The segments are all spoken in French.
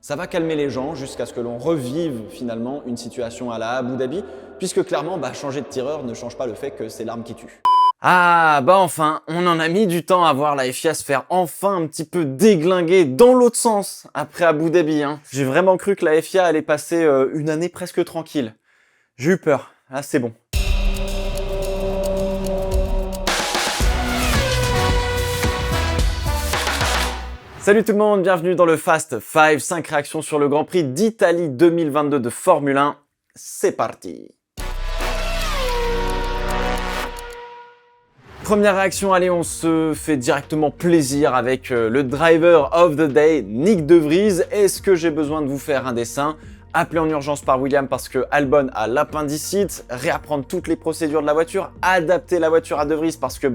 Ça va calmer les gens jusqu'à ce que l'on revive finalement une situation à la Abu Dhabi, puisque clairement, changer de tireur ne change pas le fait que c'est l'arme qui tue. Ah enfin, on en a mis du temps à voir la FIA se faire enfin un petit peu déglinguer dans l'autre sens après Abu Dhabi. J'ai vraiment cru que la FIA allait passer une année presque tranquille. J'ai eu peur, là c'est bon. Salut tout le monde, bienvenue dans le Fast 5, 5 réactions sur le Grand Prix d'Italie 2022 de Formule 1. C'est parti. Première réaction, allez, on se fait directement plaisir avec le driver of the day, Nyck De Vries. Est-ce que j'ai besoin de vous faire un dessin? Appelé en urgence par Williams parce que Albon a l'appendicite, réapprendre toutes les procédures de la voiture, adapter la voiture à De Vries parce que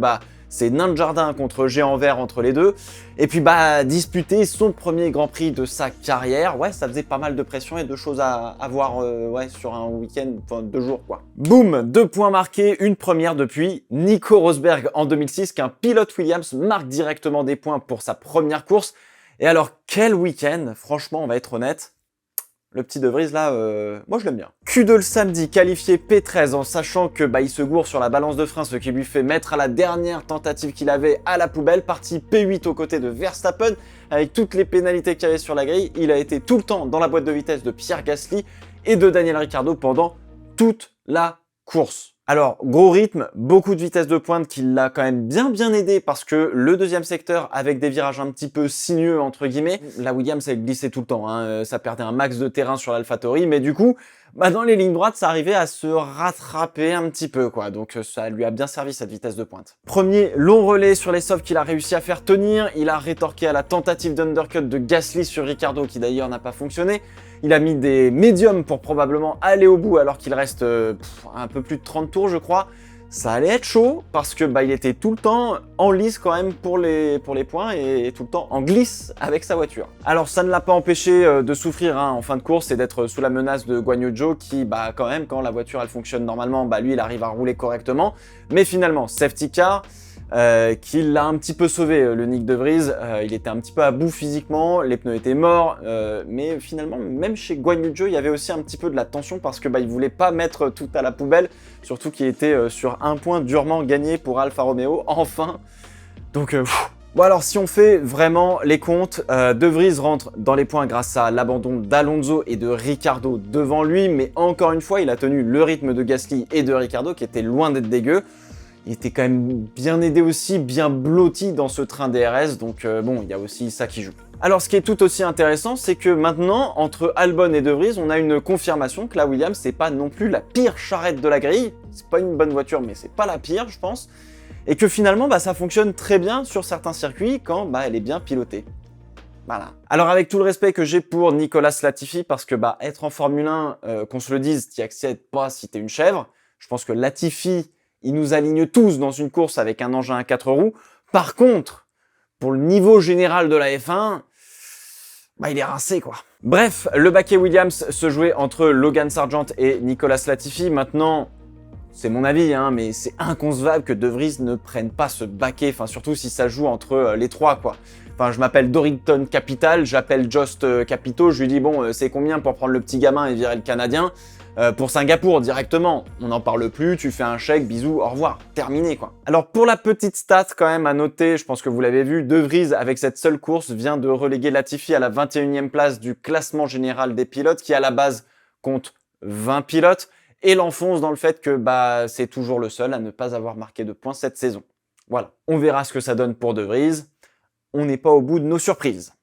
c'est nain de jardin contre géant vert entre les deux. Et puis disputer son premier Grand Prix de sa carrière. Ouais, ça faisait pas mal de pression et de choses à voir sur un week-end, enfin 2 jours quoi. Boum, 2 points marqués, une première depuis Nico Rosberg en 2006 qu'un pilote Williams marque directement des points pour sa première course. Et alors quel week-end, franchement on va être honnête. Le petit De Vries là, moi je l'aime bien. Q2 le samedi, qualifié P13 en sachant que il se gourre sur la balance de frein, ce qui lui fait mettre à la dernière tentative qu'il avait à la poubelle. Parti P8 aux côtés de Verstappen avec toutes les pénalités qu'il y avait sur la grille. Il a été tout le temps dans la boîte de vitesse de Pierre Gasly et de Daniel Ricciardo pendant toute la course. Alors, gros rythme, beaucoup de vitesse de pointe qui l'a quand même bien aidé parce que le deuxième secteur, avec des virages un petit peu sinueux, entre guillemets, la Williams, elle glissait tout le temps. Ça perdait un max de terrain sur l'AlphaTauri, mais du coup, dans les lignes droites, ça arrivait à se rattraper un petit peu, quoi. Donc, ça lui a bien servi, cette vitesse de pointe. Premier long relais sur les softs qu'il a réussi à faire tenir. Il a rétorqué à la tentative d'undercut de Gasly sur Ricciardo, qui d'ailleurs n'a pas fonctionné. Il a mis des médiums pour probablement aller au bout alors qu'il reste un peu plus de 30 tours je crois. Ça allait être chaud parce que il était tout le temps en lice quand même pour les points et tout le temps en glisse avec sa voiture. Alors ça ne l'a pas empêché de souffrir en fin de course et d'être sous la menace de Guan Yu Zhou qui quand même quand la voiture elle fonctionne normalement lui il arrive à rouler correctement. Mais finalement safety car qui l'a un petit peu sauvé, le Nyck De Vries. Il était un petit peu à bout physiquement, les pneus étaient morts, mais finalement, même chez Guan Yu Zhou, il y avait aussi un petit peu de la tension parce que il voulait pas mettre tout à la poubelle, surtout qu'il était sur un point durement gagné pour Alfa Romeo, enfin. Donc, bon alors, si on fait vraiment les comptes, De Vries rentre dans les points grâce à l'abandon d'Alonso et de Ricciardo devant lui, mais encore une fois, il a tenu le rythme de Gasly et de Ricciardo qui était loin d'être dégueu. Il était quand même bien aidé aussi, bien blotti dans ce train DRS, donc il y a aussi ça qui joue. Alors ce qui est tout aussi intéressant, c'est que maintenant, entre Albon et De Vries, on a une confirmation que la Williams, c'est pas non plus la pire charrette de la grille, c'est pas une bonne voiture, mais c'est pas la pire, je pense, et que finalement, ça fonctionne très bien sur certains circuits quand elle est bien pilotée. Voilà. Alors avec tout le respect que j'ai pour Nicolas Latifi, parce que être en Formule 1, qu'on se le dise, t'y accèdes pas si t'es une chèvre, je pense que Latifi, il nous aligne tous dans une course avec un engin à 4 roues. Par contre, pour le niveau général de la F1, il est rincé quoi. Bref, le baquet Williams se jouait entre Logan Sargeant et Nicolas Latifi. Maintenant, c'est mon avis, mais c'est inconcevable que De Vries ne prenne pas ce baquet, surtout si ça joue entre les trois quoi. Je m'appelle Dorrington Capital, j'appelle Jost Capito, je lui dis bon, c'est combien pour prendre le petit gamin et virer le Canadien? Pour Singapour directement, on n'en parle plus, tu fais un chèque, bisous, au revoir, terminé quoi. Alors pour la petite stat quand même à noter, je pense que vous l'avez vu, De Vries avec cette seule course vient de reléguer Latifi à la 21e place du classement général des pilotes qui à la base compte 20 pilotes et l'enfonce dans le fait que c'est toujours le seul à ne pas avoir marqué de points cette saison. Voilà, on verra ce que ça donne pour De Vries, on n'est pas au bout de nos surprises.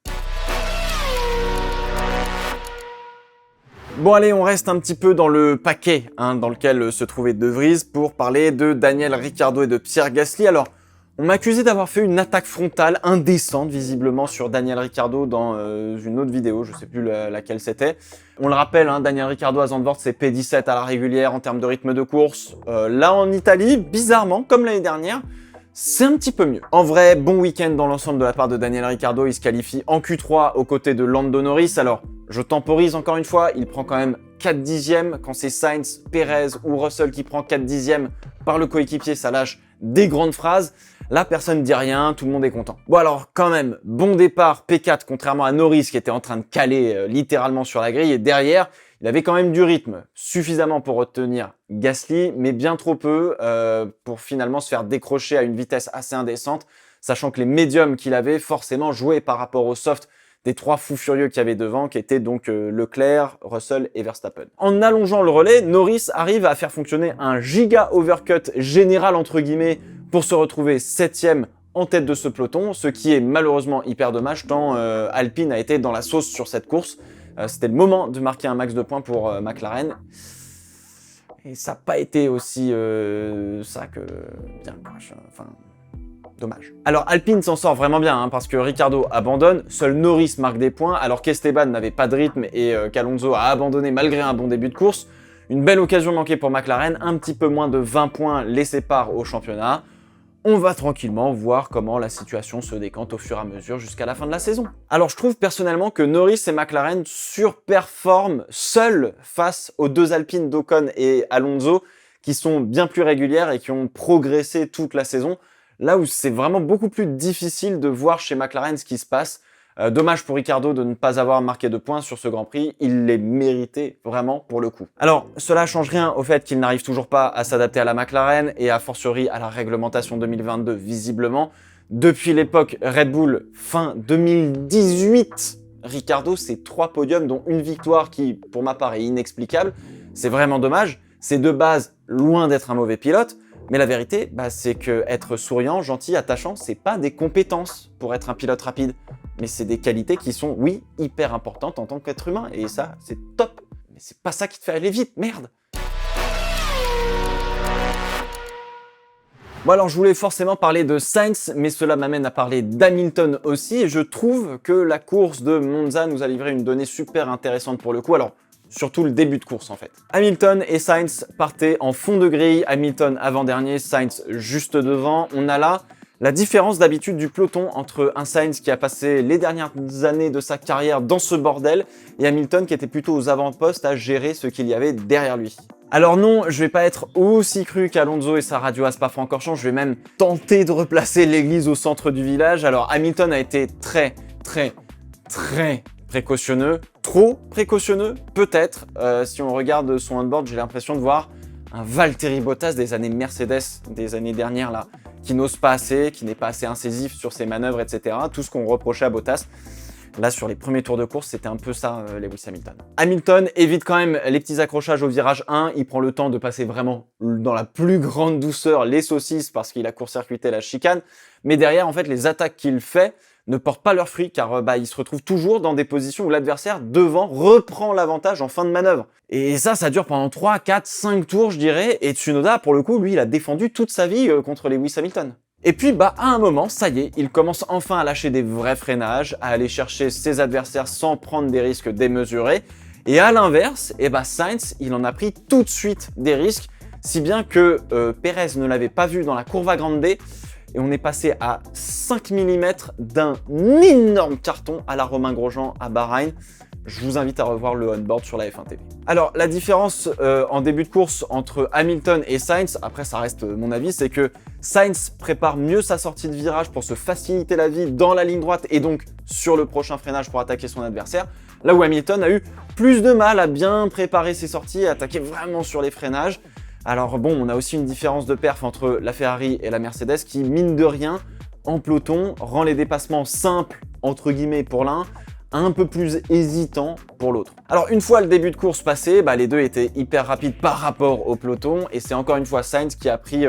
Bon allez, on reste un petit peu dans le paquet dans lequel se trouvait De Vries pour parler de Daniel Ricciardo et de Pierre Gasly. Alors, on m'a accusé d'avoir fait une attaque frontale indécente visiblement sur Daniel Ricciardo dans une autre vidéo, je sais plus laquelle c'était. On le rappelle, Daniel Ricciardo à Zandvoort c'est P17 à la régulière en termes de rythme de course. Là en Italie, bizarrement, comme l'année dernière, c'est un petit peu mieux. En vrai, bon week-end dans l'ensemble de la part de Daniel Ricciardo, il se qualifie en Q3 aux côtés de Lando Norris. Alors, je temporise encore une fois, il prend quand même 4 dixièmes. Quand c'est Sainz, Perez ou Russell qui prend 4 dixièmes par le coéquipier, ça lâche des grandes phrases. Là, personne ne dit rien, tout le monde est content. Bon alors, quand même, bon départ P4, contrairement à Norris qui était en train de caler littéralement sur la grille. Et derrière, il avait quand même du rythme, suffisamment pour retenir Gasly, mais bien trop peu pour finalement se faire décrocher à une vitesse assez indécente, sachant que les médiums qu'il avait forcément jouaient par rapport au soft des trois fous furieux qu'il y avait devant, qui étaient donc Leclerc, Russell et Verstappen. En allongeant le relais, Norris arrive à faire fonctionner un giga overcut général entre guillemets pour se retrouver 7ème en tête de ce peloton, ce qui est malheureusement hyper dommage tant Alpine a été dans la sauce sur cette course. C'était le moment de marquer un max de points pour McLaren. Et ça n'a pas été aussi ça que bien. Enfin, dommage. Alors Alpine s'en sort vraiment bien parce que Ricciardo abandonne, seul Norris marque des points alors qu'Esteban n'avait pas de rythme et qu'Alonso a abandonné malgré un bon début de course. Une belle occasion manquée pour McLaren, un petit peu moins de 20 points les séparent au championnat. On va tranquillement voir comment la situation se décante au fur et à mesure jusqu'à la fin de la saison. Alors je trouve personnellement que Norris et McLaren surperforment seuls face aux deux Alpines d'Ocon et Alonso qui sont bien plus régulières et qui ont progressé toute la saison. Là où c'est vraiment beaucoup plus difficile de voir chez McLaren ce qui se passe. Dommage pour Ricciardo de ne pas avoir marqué de points sur ce Grand Prix, il les méritait vraiment pour le coup. Alors, cela change rien au fait qu'il n'arrive toujours pas à s'adapter à la McLaren et a fortiori à la réglementation 2022 visiblement. Depuis l'époque Red Bull, fin 2018, Ricciardo c'est 3 podiums dont une victoire qui, pour ma part, est inexplicable. C'est vraiment dommage, c'est de base loin d'être un mauvais pilote. Mais la vérité, c'est que être souriant, gentil, attachant, c'est pas des compétences pour être un pilote rapide. Mais c'est des qualités qui sont, oui, hyper importantes en tant qu'être humain. Et ça, c'est top. Mais c'est pas ça qui te fait aller vite, merde. Bon alors, je voulais forcément parler de Sainz, mais cela m'amène à parler d'Hamilton aussi. Et je trouve que la course de Monza nous a livré une donnée super intéressante pour le coup. Alors, surtout le début de course en fait. Hamilton et Sainz partaient en fond de grille, Hamilton avant-dernier, Sainz juste devant. On a là la différence d'habitude du peloton entre un Sainz qui a passé les dernières années de sa carrière dans ce bordel et Hamilton qui était plutôt aux avant-postes à gérer ce qu'il y avait derrière lui. Alors non, je vais pas être aussi cru qu'Alonso et sa radio à Spa-Francorchamps, je vais même tenter de replacer l'église au centre du village. Alors Hamilton a été très précautionneux, trop précautionneux, peut-être. Si on regarde son onboard, j'ai l'impression de voir un Valtteri Bottas des années Mercedes, des années dernières là, qui n'ose pas assez, qui n'est pas assez incisif sur ses manœuvres, etc. Tout ce qu'on reprochait à Bottas. Là, sur les premiers tours de course, c'était un peu ça, Lewis Hamilton. Hamilton évite quand même les petits accrochages au virage 1. Il prend le temps de passer vraiment dans la plus grande douceur les saucisses parce qu'il a court-circuité la chicane. Mais derrière, en fait, les attaques qu'il fait ne portent pas leurs fruits car il se retrouve toujours dans des positions où l'adversaire devant reprend l'avantage en fin de manœuvre. Et ça dure pendant 3, 4, 5 tours je dirais, et Tsunoda pour le coup lui il a défendu toute sa vie contre Lewis Hamilton. Et puis à un moment, ça y est, il commence enfin à lâcher des vrais freinages, à aller chercher ses adversaires sans prendre des risques démesurés, et à l'inverse, Sainz il en a pris tout de suite des risques, si bien que Perez ne l'avait pas vu dans la Curva Grande, et on est passé à 5 mm d'un énorme carton à la Romain Grosjean à Bahreïn. Je vous invite à revoir le on-board sur la F1 TV. Alors, la différence en début de course entre Hamilton et Sainz, après ça reste mon avis, c'est que Sainz prépare mieux sa sortie de virage pour se faciliter la vie dans la ligne droite et donc sur le prochain freinage pour attaquer son adversaire, là où Hamilton a eu plus de mal à bien préparer ses sorties et attaquer vraiment sur les freinages. Alors bon, on a aussi une différence de perf entre la Ferrari et la Mercedes qui, mine de rien, en peloton, rend les dépassements simples, entre guillemets, pour l'un, un peu plus hésitant pour l'autre. Alors une fois le début de course passé, les deux étaient hyper rapides par rapport au peloton et c'est encore une fois Sainz qui a pris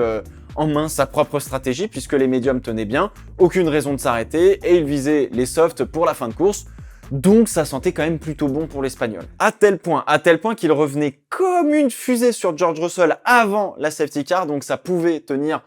en main sa propre stratégie puisque les médiums tenaient bien, aucune raison de s'arrêter et il visait les softs pour la fin de course. Donc ça sentait quand même plutôt bon pour l'Espagnol. À tel point qu'il revenait comme une fusée sur George Russell avant la safety car, donc ça pouvait tenir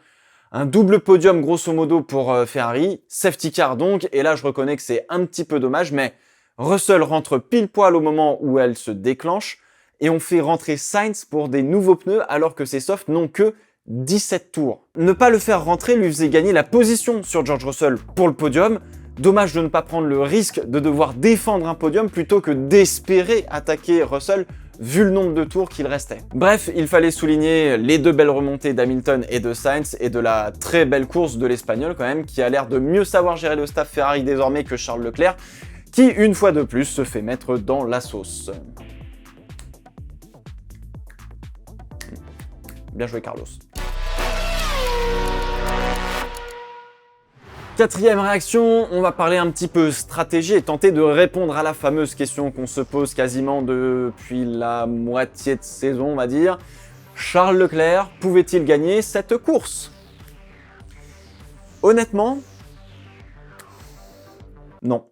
un double podium grosso modo pour Ferrari, safety car donc, et là je reconnais que c'est un petit peu dommage, mais Russell rentre pile poil au moment où elle se déclenche, et on fait rentrer Sainz pour des nouveaux pneus alors que ces softs n'ont que 17 tours. Ne pas le faire rentrer lui faisait gagner la position sur George Russell pour le podium. Dommage de ne pas prendre le risque de devoir défendre un podium plutôt que d'espérer attaquer Russell vu le nombre de tours qu'il restait. Bref, il fallait souligner les 2 belles remontées d'Hamilton et de Sainz, et de la très belle course de l'Espagnol quand même, qui a l'air de mieux savoir gérer le staff Ferrari désormais que Charles Leclerc, qui une fois de plus se fait mettre dans la sauce. Bien joué Carlos. 4e réaction, on va parler un petit peu stratégie et tenter de répondre à la fameuse question qu'on se pose quasiment depuis la moitié de saison, on va dire. Charles Leclerc pouvait-il gagner cette course? Honnêtement, non.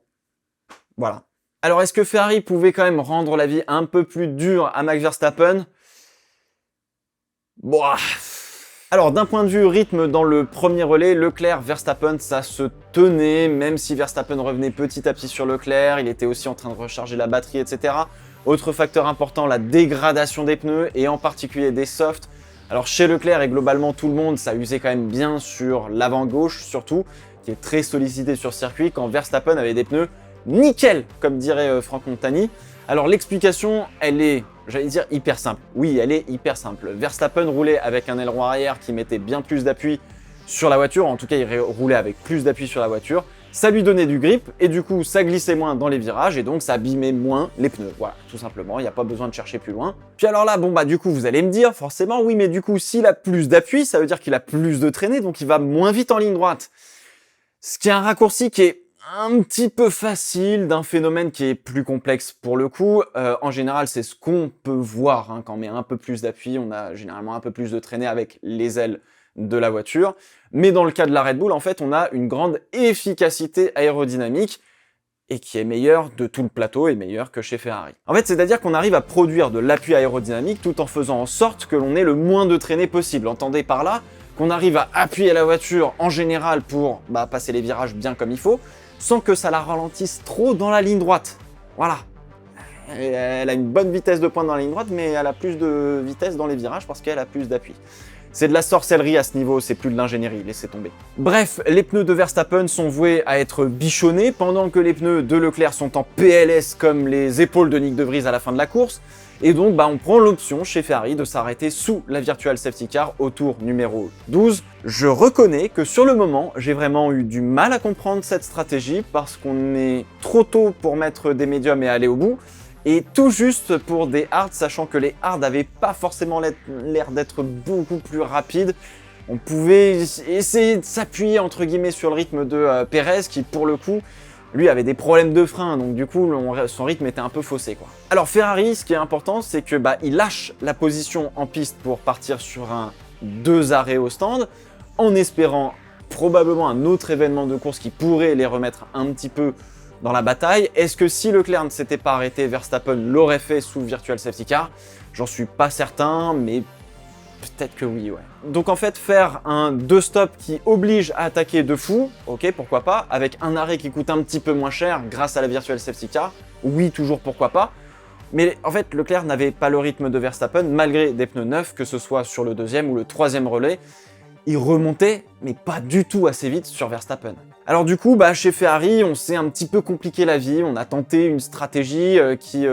Voilà. Alors, est-ce que Ferrari pouvait quand même rendre la vie un peu plus dure à Max Verstappen? Boah. Alors, d'un point de vue rythme dans le premier relais, Leclerc-Verstappen, ça se tenait, même si Verstappen revenait petit à petit sur Leclerc, il était aussi en train de recharger la batterie, etc. Autre facteur important, la dégradation des pneus, et en particulier des softs. Alors, chez Leclerc et globalement tout le monde, ça usait quand même bien sur l'avant gauche, surtout, qui est très sollicité sur circuit, quand Verstappen avait des pneus nickel, comme dirait Franck Montagny. Alors l'explication, elle est, j'allais dire, hyper simple. Oui, elle est hyper simple. Verstappen roulait avec un aileron arrière qui mettait bien plus d'appui sur la voiture, en tout cas il roulait avec plus d'appui sur la voiture, ça lui donnait du grip, et du coup ça glissait moins dans les virages, et donc ça abîmait moins les pneus. Voilà, tout simplement, il n'y a pas besoin de chercher plus loin. Puis alors là, bon bah du coup vous allez me dire, forcément, oui mais du coup s'il a plus d'appui, ça veut dire qu'il a plus de traînée, donc il va moins vite en ligne droite. Ce qui est un raccourci qui est un petit peu facile d'un phénomène qui est plus complexe pour le coup. En général, c'est ce qu'on peut voir, hein. Quand on met un peu plus d'appui, on a généralement un peu plus de traînée avec les ailes de la voiture. Mais dans le cas de la Red Bull, en fait, on a une grande efficacité aérodynamique et qui est meilleure de tout le plateau et meilleure que chez Ferrari. En fait, c'est-à-dire qu'on arrive à produire de l'appui aérodynamique tout en faisant en sorte que l'on ait le moins de traînée possible. Entendez par là qu'on arrive à appuyer la voiture en général pour passer les virages bien comme il faut, sans que ça la ralentisse trop dans la ligne droite. Voilà. Elle a une bonne vitesse de pointe dans la ligne droite, mais elle a plus de vitesse dans les virages parce qu'elle a plus d'appui. C'est de la sorcellerie à ce niveau, c'est plus de l'ingénierie, laissez tomber. Bref, les pneus de Verstappen sont voués à être bichonnés, pendant que les pneus de Leclerc sont en PLS comme les épaules de Nyck de Vries à la fin de la course. Et donc, on prend l'option chez Ferrari de s'arrêter sous la Virtual Safety Car au tour numéro 12. Je reconnais que sur le moment, j'ai vraiment eu du mal à comprendre cette stratégie parce qu'on est trop tôt pour mettre des médiums et aller au bout, et tout juste pour des hards, sachant que les hards n'avaient pas forcément l'air d'être beaucoup plus rapides. On pouvait essayer de s'appuyer entre guillemets sur le rythme de Pérez qui, pour le coup, lui avait des problèmes de frein, donc du coup son rythme était un peu faussé quoi. Alors Ferrari, ce qui est important, c'est que il lâche la position en piste pour partir sur un 2 arrêts au stand, en espérant probablement un autre événement de course qui pourrait les remettre un petit peu dans la bataille. Est-ce que si Leclerc ne s'était pas arrêté, Verstappen l'aurait fait sous Virtual Safety Car? J'en suis pas certain, mais peut-être que oui, ouais. Donc en fait, faire un 2 stop qui oblige à attaquer de fou, ok, pourquoi pas, avec un arrêt qui coûte un petit peu moins cher grâce à la Virtual Safety Car, oui, toujours pourquoi pas. Mais en fait, Leclerc n'avait pas le rythme de Verstappen, malgré des pneus neufs, que ce soit sur le 2e ou le 3e relais. Il remontait, mais pas du tout assez vite sur Verstappen. Alors du coup, chez Ferrari, on s'est un petit peu compliqué la vie, on a tenté une stratégie qui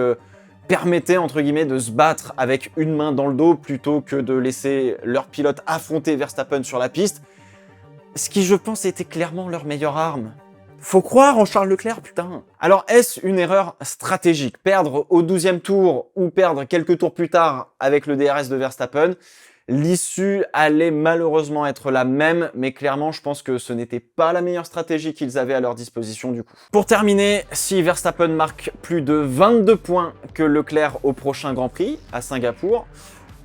permettait, entre guillemets, de se battre avec une main dans le dos plutôt que de laisser leur pilote affronter Verstappen sur la piste, ce qui, je pense, était clairement leur meilleure arme. Faut croire en Charles Leclerc, putain. Alors, est-ce une erreur stratégique? Perdre au 12e tour ou perdre quelques tours plus tard avec le DRS de Verstappen? L'issue allait malheureusement être la même, mais clairement, je pense que ce n'était pas la meilleure stratégie qu'ils avaient à leur disposition du coup. Pour terminer, si Verstappen marque plus de 22 points que Leclerc au prochain Grand Prix, à Singapour,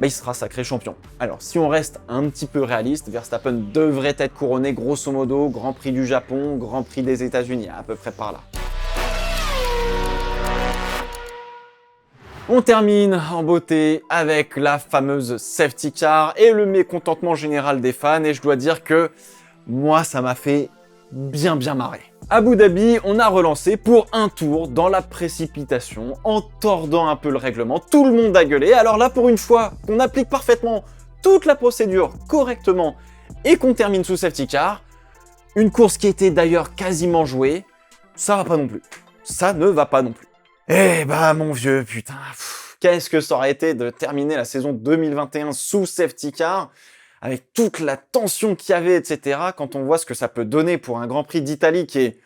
il sera sacré champion. Alors, si on reste un petit peu réaliste, Verstappen devrait être couronné grosso modo Grand Prix du Japon, Grand Prix des États-Unis, à peu près par là. On termine en beauté avec la fameuse safety car et le mécontentement général des fans, et je dois dire que moi ça m'a fait bien marrer. Abu Dhabi, on a relancé pour un tour dans la précipitation en tordant un peu le règlement, tout le monde a gueulé. Alors là, pour une fois qu'on applique parfaitement toute la procédure correctement et qu'on termine sous safety car, une course qui était d'ailleurs quasiment jouée, ça va pas non plus. Ça ne va pas non plus. Eh mon vieux, putain, qu'est-ce que ça aurait été de terminer la saison 2021 sous safety car, avec toute la tension qu'il y avait, etc., quand on voit ce que ça peut donner pour un Grand Prix d'Italie qui est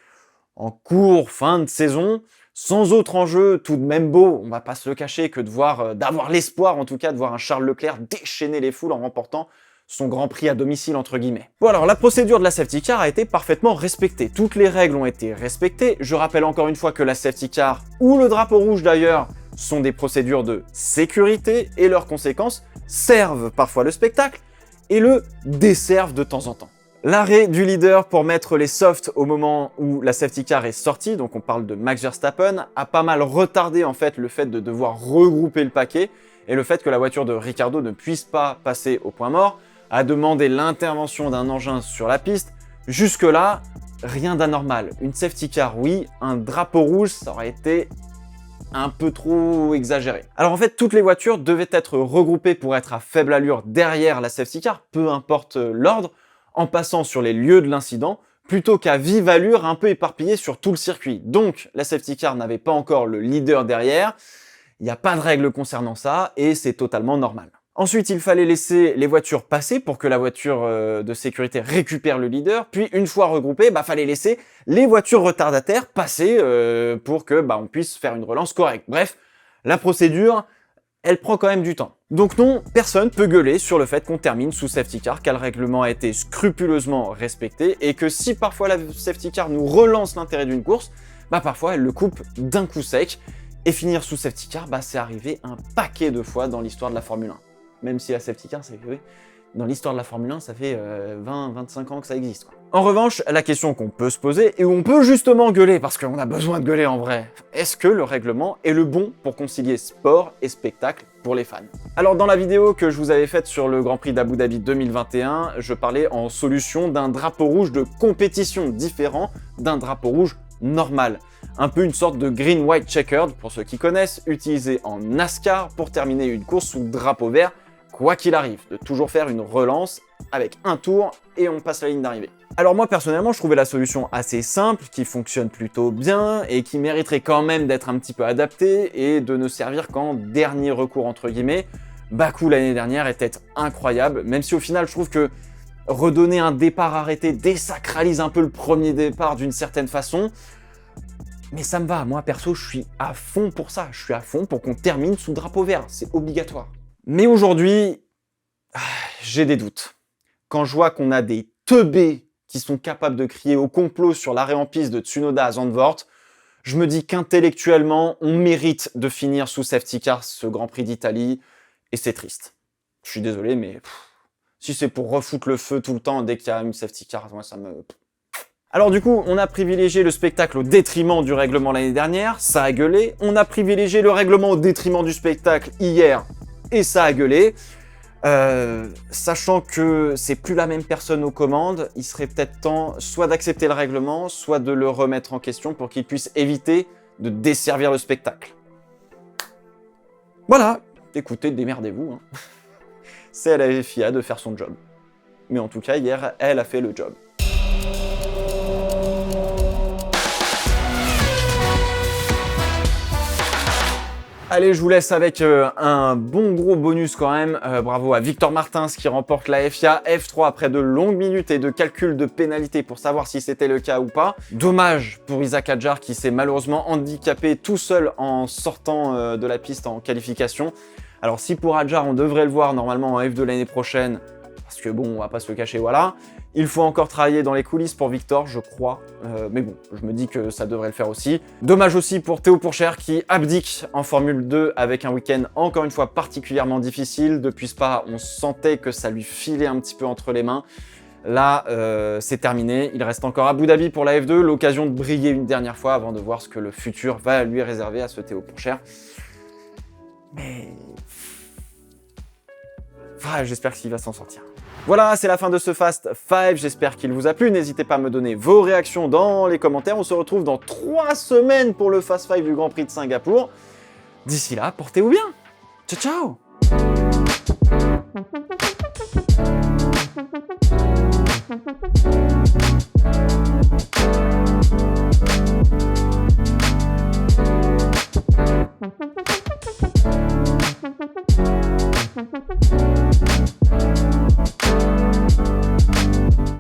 en cours, fin de saison, sans autre enjeu, tout de même beau, on va pas se le cacher, que de voir, d'avoir l'espoir en tout cas, de voir un Charles Leclerc déchaîner les foules en remportant son Grand Prix à domicile, entre guillemets. Bon alors, la procédure de la safety car a été parfaitement respectée. Toutes les règles ont été respectées. Je rappelle encore une fois que la safety car, ou le drapeau rouge d'ailleurs, sont des procédures de sécurité et leurs conséquences servent parfois le spectacle et le desservent de temps en temps. L'arrêt du leader pour mettre les softs au moment où la safety car est sortie, donc on parle de Max Verstappen, a pas mal retardé en fait le fait de devoir regrouper le paquet et le fait que la voiture de Ricciardo ne puisse pas passer au point mort, a demandé l'intervention d'un engin sur la piste. Jusque-là, rien d'anormal. Une safety car, oui, un drapeau rouge, ça aurait été un peu trop exagéré. Alors en fait, toutes les voitures devaient être regroupées pour être à faible allure derrière la safety car, peu importe l'ordre, en passant sur les lieux de l'incident, plutôt qu'à vive allure un peu éparpillée sur tout le circuit. Donc la safety car n'avait pas encore le leader derrière, il n'y a pas de règle concernant ça, et c'est totalement normal. Ensuite, il fallait laisser les voitures passer pour que la voiture de sécurité récupère le leader, puis une fois regroupées, fallait laisser les voitures retardataires passer pour que on puisse faire une relance correcte. Bref, la procédure, elle prend quand même du temps. Donc non, personne peut gueuler sur le fait qu'on termine sous safety car, car le règlement a été scrupuleusement respecté, et que si parfois la safety car nous relance l'intérêt d'une course, parfois elle le coupe d'un coup sec, et finir sous safety car, c'est arrivé un paquet de fois dans l'histoire de la Formule 1. Même si la safety car, dans l'histoire de la Formule 1, ça fait 20-25 ans que ça existe, quoi. En revanche, la question qu'on peut se poser, et où on peut justement gueuler, parce qu'on a besoin de gueuler en vrai, est-ce que le règlement est le bon pour concilier sport et spectacle pour les fans? Alors dans la vidéo que je vous avais faite sur le Grand Prix d'Abu Dhabi 2021, je parlais en solution d'un drapeau rouge de compétition différent d'un drapeau rouge normal. Un peu une sorte de green-white checkered, pour ceux qui connaissent, utilisé en NASCAR pour terminer une course sous drapeau vert, quoi qu'il arrive, de toujours faire une relance avec un tour et on passe la ligne d'arrivée. Alors moi personnellement, je trouvais la solution assez simple, qui fonctionne plutôt bien et qui mériterait quand même d'être un petit peu adaptée et de ne servir qu'en dernier recours entre guillemets. Bakou l'année dernière était incroyable, même si au final je trouve que redonner un départ arrêté désacralise un peu le premier départ d'une certaine façon. Mais ça me va, moi perso je suis à fond pour ça, je suis à fond pour qu'on termine sous drapeau vert, c'est obligatoire. Mais aujourd'hui, j'ai des doutes. Quand je vois qu'on a des teubés qui sont capables de crier au complot sur l'arrêt en piste de Tsunoda à Zandvoort, je me dis qu'intellectuellement, on mérite de finir sous safety car ce Grand Prix d'Italie, et c'est triste. Je suis désolé, mais si c'est pour refoutre le feu tout le temps dès qu'il y a une safety car, moi ça me... Alors du coup, on a privilégié le spectacle au détriment du règlement l'année dernière, ça a gueulé. On a privilégié le règlement au détriment du spectacle hier, et ça a gueulé. Sachant que c'est plus la même personne aux commandes, il serait peut-être temps soit d'accepter le règlement, soit de le remettre en question pour qu'il puisse éviter de desservir le spectacle. Voilà, écoutez, démerdez-vous. C'est à la FIA de faire son job. Mais en tout cas, hier, elle a fait le job. Allez, je vous laisse avec un bon gros bonus quand même. Bravo à Victor Martins qui remporte la FIA F3 après de longues minutes et de calculs de pénalité pour savoir si c'était le cas ou pas. Dommage pour Isack Hadjar qui s'est malheureusement handicapé tout seul en sortant de la piste en qualification. Alors si pour Hadjar on devrait le voir normalement en F2 l'année prochaine, parce que bon, on va pas se le cacher, voilà. Il faut encore travailler dans les coulisses pour Victor, je crois. Mais bon, je me dis que ça devrait le faire aussi. Dommage aussi pour Théo Pourchaire qui abdique en Formule 2 avec un week-end encore une fois particulièrement difficile. Depuis Spa, on sentait que ça lui filait un petit peu entre les mains. Là, c'est terminé. Il reste encore Abu Dhabi pour la F2, l'occasion de briller une dernière fois avant de voir ce que le futur va lui réserver à ce Théo Pourchaire. Mais... j'espère qu'il va s'en sortir. Voilà, c'est la fin de ce Fast 5, j'espère qu'il vous a plu. N'hésitez pas à me donner vos réactions dans les commentaires. On se retrouve dans 3 semaines pour le Fast 5 du Grand Prix de Singapour. D'ici là, portez-vous bien. Ciao, ciao.